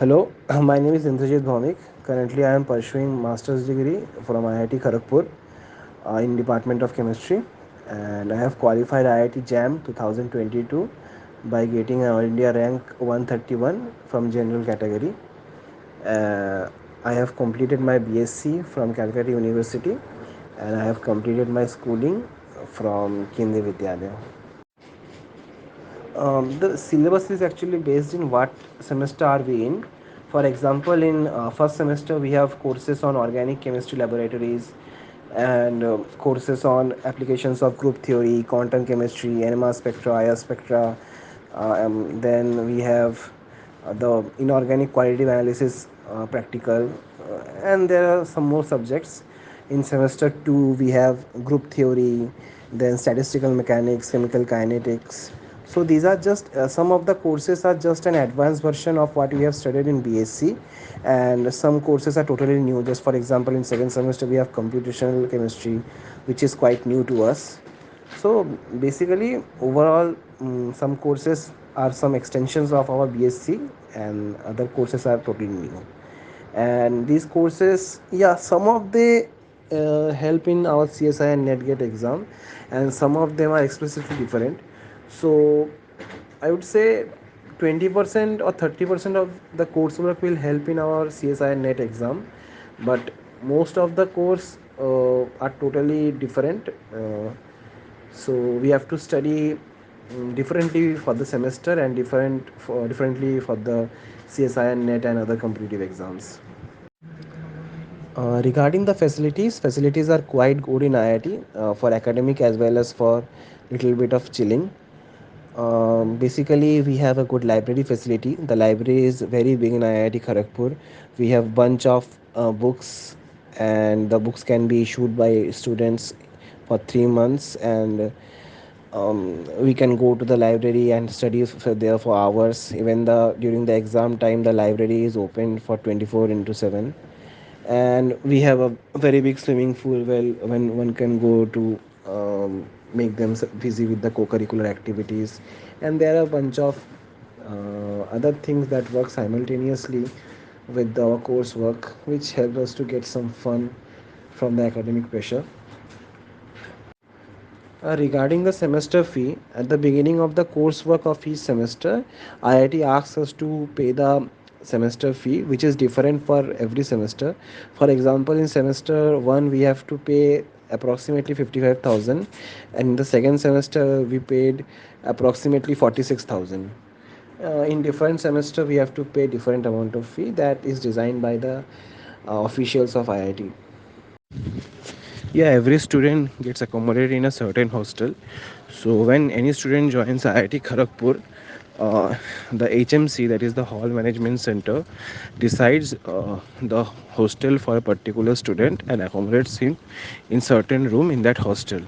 Hello, my name is Indrajit Bhaumik. Currently, I am pursuing master's degree from IIT Kharagpur in Department of Chemistry, and I have qualified IIT JAM 2022 by getting an All India rank 131 from general category. Uh, I have completed my BSc from Calcutta University, and I have completed my schooling from Kendi Vidyalaya. The syllabus is actually based in what semester are we in. For example, in first semester we have courses on organic chemistry laboratories and courses on applications of group theory, quantum chemistry, NMR spectra, IR spectra. Then we have the inorganic qualitative analysis practical, and there are some more subjects. In semester 2 we have group theory, then statistical mechanics, chemical kinetics. So these are just some of the courses are just an advanced version of what we have studied in BSc, and some courses are totally new. Just for example, in second semester we have computational chemistry, which is quite new to us. So basically, overall, some courses are some extensions of our BSc, and other courses are totally new. And these courses, yeah, some of they help in our CSI and NetGet exam, and some of them are explicitly different. So I would say 20% or 30% of the coursework will help in our CSI and NET exam, but most of the course are totally different. So we have to study differently for the semester and differently for the CSI and NET and other competitive exams. Regarding the facilities are quite good in IIT for academic as well as for little bit of chilling. Basically, we have a good library facility. The library is very big in IIT Kharagpur. We have bunch of books, and the books can be issued by students for 3 months, and we can go to the library and study there for hours. Even the during the exam time, the library is open for 24 into 7, and we have a very big swimming pool well when one can go to make them busy with the co-curricular activities, and there are a bunch of other things that work simultaneously with our coursework, which help us to get some fun from the academic pressure. Regarding the semester fee, at the beginning of the coursework of each semester, IIT asks us to pay the semester fee, which is different for every semester. For example, in semester 1, we have to pay approximately 55,000, and in the second semester, we paid approximately 46,000. In different semester, we have to pay different amount of fee that is designed by the officials of IIT. Yeah, every student gets accommodated in a certain hostel. So when any student joins IIT Kharagpur, the HMC, that is the Hall Management Center, decides the hostel for a particular student and accommodates him in certain room in that hostel.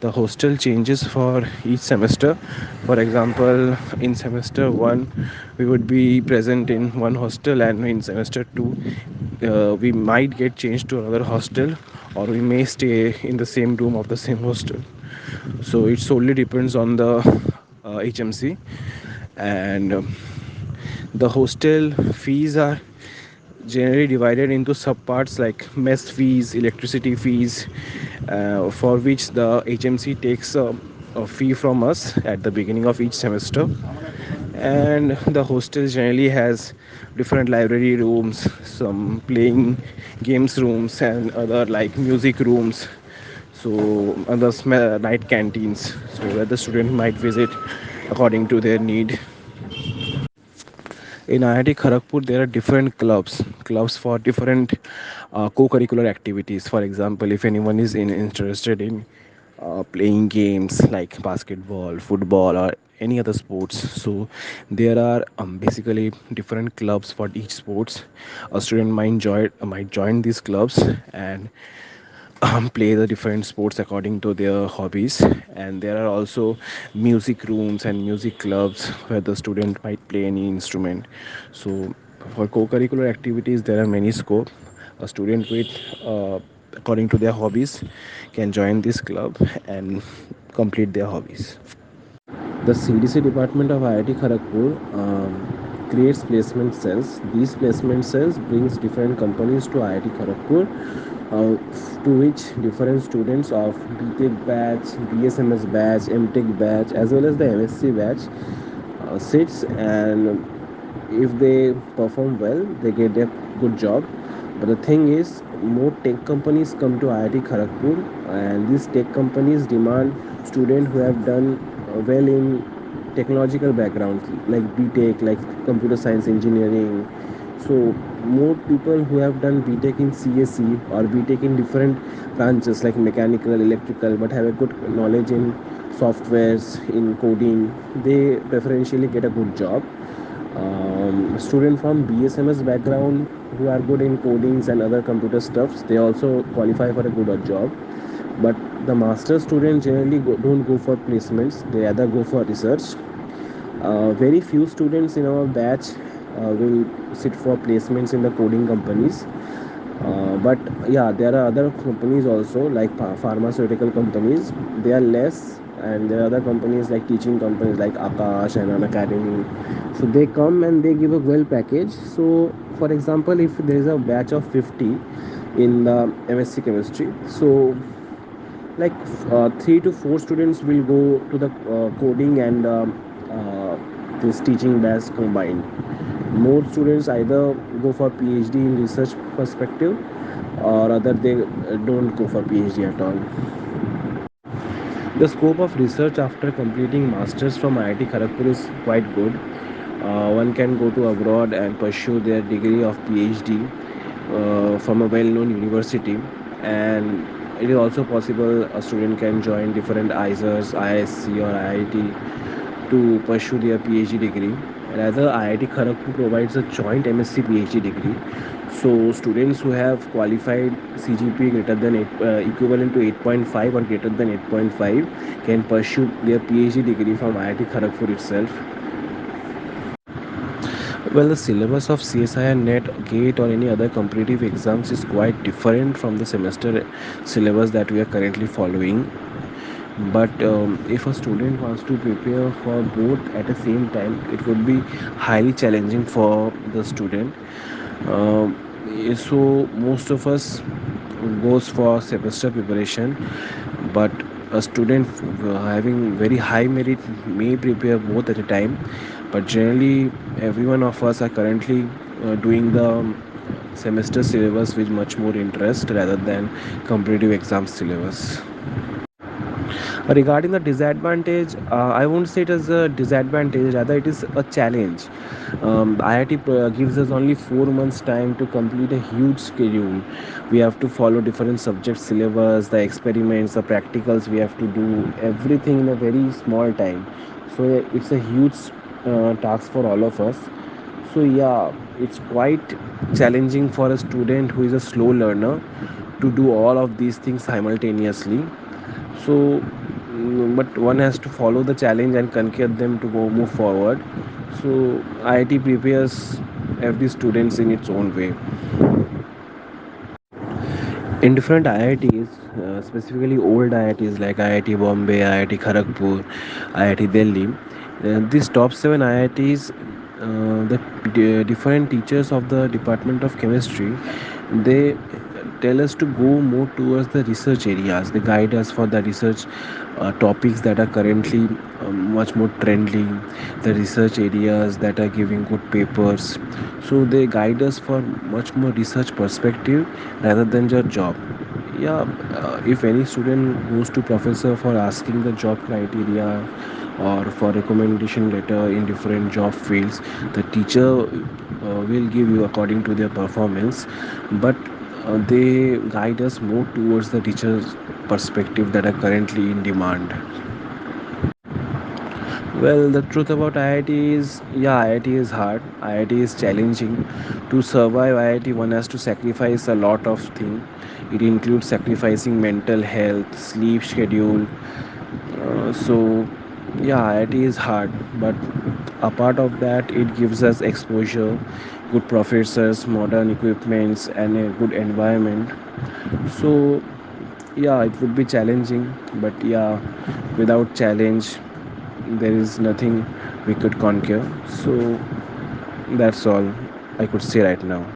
The hostel changes for each semester. For example, in semester 1 we would be present in one hostel, and in semester 2 we might get changed to another hostel, or we may stay in the same room of the same hostel. So it solely depends on the HMC. And the hostel fees are generally divided into subparts like mess fees, electricity fees, for which the HMC takes a fee from us at the beginning of each semester. And the hostel generally has different library rooms, some playing games rooms, and other like music rooms. So other night canteens, so where the student might visit according to their need. In IIT Kharagpur, there are different clubs for different co-curricular activities. For example, if anyone is interested in playing games like basketball, football, or any other sports, so there are basically different clubs for each sports. A student might join these clubs and play the different sports according to their hobbies. And there are also music rooms and music clubs where the student might play any instrument. So for co-curricular activities there are many scope. A student with according to their hobbies can join this club and complete their hobbies. The CDC department of IIT Kharagpur creates placement cells. These placement cells brings different companies to IIT Kharagpur, to which different students of BTech batch, BSMS batch, MTech batch, as well as the MSc batch sits, and if they perform well, they get a good job. But the thing is, more tech companies come to IIT Kharagpur, and these tech companies demand students who have done well in technological backgrounds, like BTech, like computer science engineering. So more people who have done BTech in CSE or BTech in different branches like mechanical, electrical, but have a good knowledge in softwares, in coding, they preferentially get a good job. Student from BSMS background who are good in codings and other computer stuffs, they also qualify for a good job. But the master students generally don't go for placements; they either go for research. Very few students in our batch will sit for placements in the coding companies. But yeah, there are other companies also like pharmaceutical companies. They are less, and there are other companies like teaching companies like Akash and an academy. So they come and they give a well package. So for example, if there is a batch of 50 in the MSc chemistry, so like 3 to 4 students will go to the coding and this teaching batch combined. More students either go for PhD in research perspective, or other they don't go for PhD at all. The scope of research after completing masters from IIT Kharagpur is quite good. One can go to abroad and pursue their degree of PhD from a well-known university, and it is also possible a student can join different ISERs, ISC or IIT to pursue their PhD degree. Rather, IIT Kharagpur provides a joint MSc PhD degree. So, students who have qualified CGPA greater than equivalent to 8.5 or greater than 8.5 can pursue their PhD degree from IIT Kharagpur itself. Well, the syllabus of CSIR, NET, GATE, or any other competitive exams is quite different from the semester syllabus that we are currently following. But if a student wants to prepare for both at the same time, it would be highly challenging for the student. Um, so most of us goes for semester preparation, but a student having very high merit may prepare both at a time. But generally, every one of us are currently doing the semester syllabus with much more interest rather than competitive exam syllabus. Regarding the disadvantage, I won't say it as a disadvantage, rather it is a challenge. IIT gives us only 4 months time to complete a huge schedule. We have to follow different subject syllabus, the experiments, the practicals. We have to do everything in a very small time. So it's a huge task for all of us. So yeah, it's quite challenging for a student who is a slow learner to do all of these things simultaneously. So but one has to follow the challenge and conquer them to go move forward. So IIT prepares every students in its own way. In different IITs, specifically old IITs like IIT Bombay, IIT Kharagpur, IIT Delhi, these top 7 IITs, the different teachers of the Department of Chemistry, they tell us to go more towards the research areas. They guide us for the research topics that are currently much more trendy, the research areas that are giving good papers. So they guide us for much more research perspective rather than your job. Yeah, if any student goes to professor for asking the job criteria or for recommendation letter in different job fields, the teacher will give you according to their performance, but they guide us more towards the teacher's perspective that are currently in demand. Well, the truth about IIT is, yeah, IIT is hard. IIT is challenging. To survive IIT, one has to sacrifice a lot of things. It includes sacrificing mental health, sleep schedule. Yeah, IIT is hard, but apart of that, it gives us exposure, good professors, modern equipments, and a good environment. So, yeah, it would be challenging, but yeah, without challenge, there is nothing we could conquer. So That's all I could say right now.